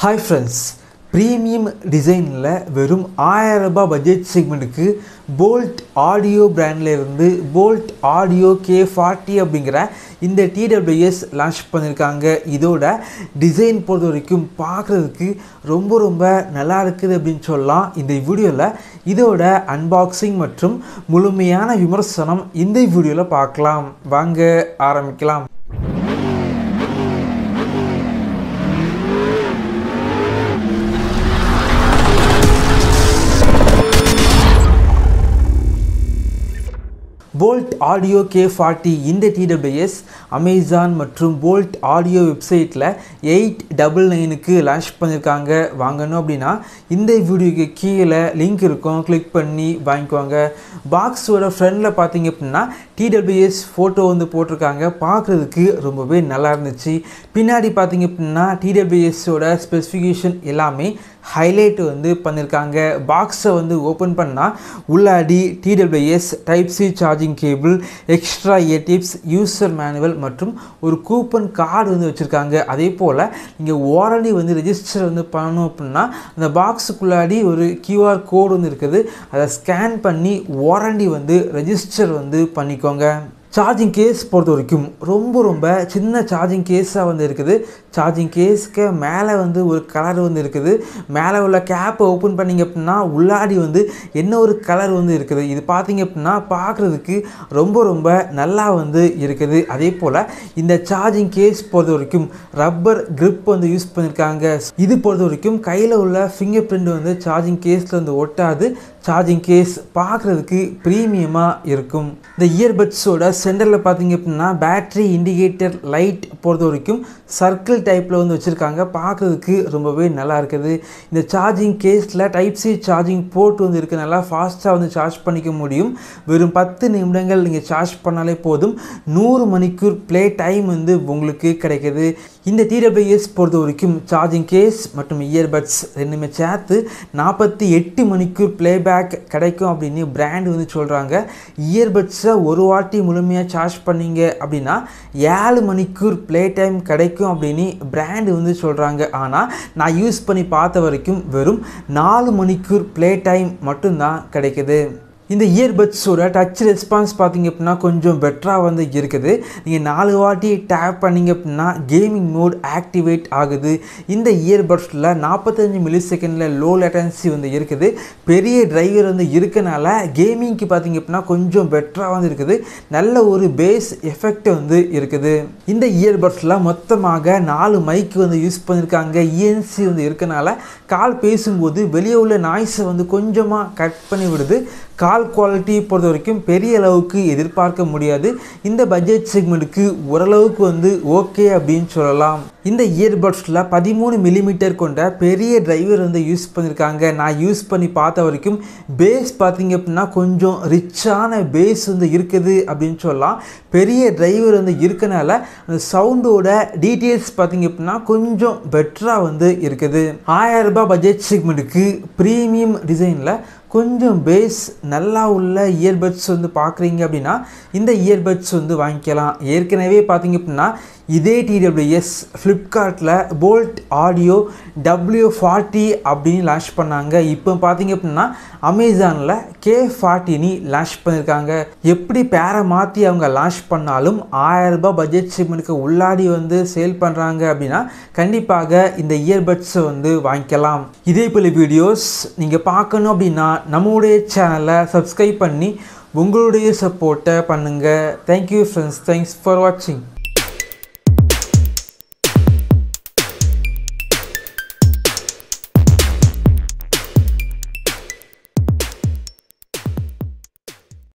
Hi friends, premium design la verum 1000 ரூபாய் budget செக்மென்ட்க்கு Boult Audio brandல இருந்து Boult Audio K40 அப்படிங்கற இந்த TWS லான்ச் பண்ணிருக்காங்க. இதோட டிசைன் பொறுத்தவரைக்கும் பார்க்கிறதுக்கு ரொம்ப நல்லா இருக்குது அப்படினு சொல்லலாம். இந்த வீடியோல இதோட அன்பாக்சிங் மற்றும் முழுமையான விமர்சனம் இந்த வீடியோல பார்க்கலாம். வாங்க ஆரம்பிக்கலாம். Boult Audio K40 இந்த TWS Amazon மற்றும் Boult Audio வெப்சைட்ல 899க்கு லான்ச் பண்ணிருக்காங்க. வாங்கணும் அப்படினா இந்த வீடியோக்கு கீழ லிங்க் இருக்கும், கிளிக் பண்ணி வாங்கிக்கோங்க. பாக்ஸோட ஃப்ரண்ட்ல பாத்தீங்க அப்படினா TWS போட்டோ வந்து போட்டுருக்காங்க. பார்க்கிறதுக்கு ரொம்பவே நல்லா இருந்துச்சு. பின்னாடி பாத்தீங்க அப்படினா TWS ஓட ஸ்பெசிஃபிகேஷன் எல்லாமே ஹைலைட் வந்து பண்ணிருக்காங்க. பாக்ஸை வந்து ஓபன் பண்ணா உள்ளாடி TWS type C charging cable, extra year tips, user manual மற்றும் ஒரு கூப்பன் கார்டு வந்து வச்சிருக்காங்க. அதே போல் நீங்கள் வாரண்டி வந்து ரெஜிஸ்டர் வந்து பண்ணணும் அப்படின்னா அந்த பாக்ஸுக்குள்ளாடி ஒரு QR கோடு வந்து இருக்குது. அதை ஸ்கேன் பண்ணி வாரண்டி வந்து ரெஜிஸ்டர் வந்து பண்ணிக்கோங்க. சார்ஜிங் கேஸ் பொறுத்த வரைக்கும் ரொம்ப சின்ன சார்ஜிங் கேஸாக வந்து இருக்குது. சார்ஜிங் கேஸ்க்கு மேலே வந்து ஒரு கலர் வந்து இருக்குது. மேலே உள்ள கேப்பை ஓப்பன் பண்ணிங்க அப்படின்னா உள்ளாடி வந்து என்ன ஒரு கலர் வந்து இருக்குது. இது பார்த்தீங்க அப்படின்னா பார்க்குறதுக்கு ரொம்ப நல்லா வந்து இருக்குது. அதே போல் இந்த சார்ஜிங் கேஸ் பொறுத்த வரைக்கும் ரப்பர் கிரிப் வந்து யூஸ் பண்ணியிருக்காங்க. இது பொறுத்த வரைக்கும் கையில் உள்ள ஃபிங்கர் பிரிண்ட் வந்து சார்ஜிங் கேஸில் வந்து ஒட்டாது. சார்ஜிங் கேஸ் பார்க்குறதுக்கு ப்ரீமியமாக இருக்கும். இந்த இயர்பட்ஸோட சென்டரில் பார்த்தீங்க அப்படின்னா பேட்டரி இண்டிகேட்டர் லைட் பொறுத்த வரைக்கும் சர்க்கிள் டைப்பில் வந்து வச்சுருக்காங்க. பார்க்குறதுக்கு ரொம்பவே நல்லா இருக்குது. இந்த சார்ஜிங் கேஸில் டைப் சி சார்ஜிங் போர்ட் வந்து இருக்குது. நல்லா ஃபாஸ்ட்டாக வந்து சார்ஜ் பண்ணிக்க முடியும். வெறும் 10 நிமிடங்கள் நீங்கள் சார்ஜ் பண்ணாலே போதும். 100 மணிக்கூர் ப்ளே டைம் வந்து உங்களுக்கு கிடைக்கிது. இந்த TWS பொறுத்த வரைக்கும் சார்ஜிங் கேஸ் மற்றும் இயர்பட்ஸ் ரெண்டுமே சேர்த்து 48 மணிக்கூர் ப்ளேபேக் கிடைக்கும் அப்படின்னு பிராண்ட் வந்து சொல்கிறாங்க. இயர்பட்ஸை ஒரு வாட்டி முழுமையாக சார்ஜ் பண்ணிங்க அப்படின்னா 7 மணிக்கூர் ப்ளே டைம் கிடைக்கும் அப்படின்னு பிராண்ட் வந்து சொல்கிறாங்க. ஆனால் நான் யூஸ் பண்ணி பார்த்த வரைக்கும் வெறும் 4 மணிக்கூர் ப்ளே டைம் மட்டும்தான் கிடைக்குது. இந்த இயர்பட்ஸோட டச் ரெஸ்பான்ஸ் பார்த்தீங்க அப்படின்னா கொஞ்சம் பெட்டராக வந்து இருக்குது. நீங்கள் 4 வாட்டி டேப் பண்ணிங்க அப்படின்னா கேமிங் மோட் ஆக்டிவேட் ஆகுது. இந்த இயர்பட்ஸில் 45 மில்லி செகண்டில் லோ லேட்டன்சி வந்து இருக்குது. பெரிய டிரைவர் வந்து இருக்கனால கேமிங்க்கு பார்த்தீங்க அப்படின்னா கொஞ்சம் பெட்டராக வந்து இருக்குது. நல்ல ஒரு பேஸ் எஃபெக்ட் வந்து இருக்குது. இந்த இயர்பட்ஸில் மொத்தமாக 4 மைக் வந்து யூஸ் பண்ணியிருக்காங்க. ENC வந்து இருக்கனால கால் பேசும்போது வெளியே உள்ள நாய்ஸை வந்து கொஞ்சமாக கட் பண்ணி விடுது. கால் குவாலிட்டி பொறுத்த வரைக்கும் பெரிய அளவுக்கு எதிர்பார்க்க முடியாது. இந்த பட்ஜெட் செக்மெண்ட்டுக்கு ஓரளவுக்கு வந்து ஓகே அப்படின்னு சொல்லலாம். இந்த இயர்பட்ஸில் 13 மில்லிமீட்டர் கொண்ட பெரிய டிரைவர் வந்து யூஸ் பண்ணியிருக்காங்க. நான் யூஸ் பண்ணி பார்த்த வரைக்கும் பேஸ் பார்த்தீங்க அப்படின்னா கொஞ்சம் ரிச்சான பேஸ் வந்து இருக்குது அப்படின்னு சொல்லலாம். பெரிய டிரைவர் வந்து இருக்கனால அந்த சவுண்டோட டீட்டெயில்ஸ் பார்த்தீங்க அப்படின்னா கொஞ்சம் பெட்டராக வந்து இருக்குது. 1000 ரூபாய் பட்ஜெட் செக்மெண்ட்டுக்கு ப்ரீமியம் டிசைனில் கொஞ்சம் பேஸ் நல்லா உள்ள இயர்பட்ஸ் வந்து பார்க்குறீங்க அப்படின்னா இந்த இயர்பட்ஸ் வந்து வாங்கிக்கலாம். ஏற்கனவே பார்த்தீங்க அப்படின்னா இதே TWS ஃப்ளிப்கார்ட்டில் Boult Audio W40 அப்படின்னு லான்ச் பண்ணாங்க. இப்போ பார்த்தீங்க அப்படின்னா அமேசானில் K40 லான்ச் பண்ணியிருக்காங்க. எப்படி பேரை மாற்றி அவங்க லான்ச் பண்ணாலும் 1000 ரூபாய் பட்ஜெட் செக்மெண்ட்டுக்கு உள்ளாடி வந்து சேல் பண்ணுறாங்க அப்படின்னா கண்டிப்பாக இந்த இயர்பட்ஸை வந்து வாங்கிக்கலாம். இதே போல வீடியோஸ் நீங்கள் பார்க்கணும் அப்படின்னா நம்மளுடைய சேனலை சப்ஸ்கிரைப் பண்ணி உங்களுடைய சப்போர்ட்டை பண்ணுங்கள். Thank you friends. தேங்க்ஸ் ஃபார் வாட்சிங்.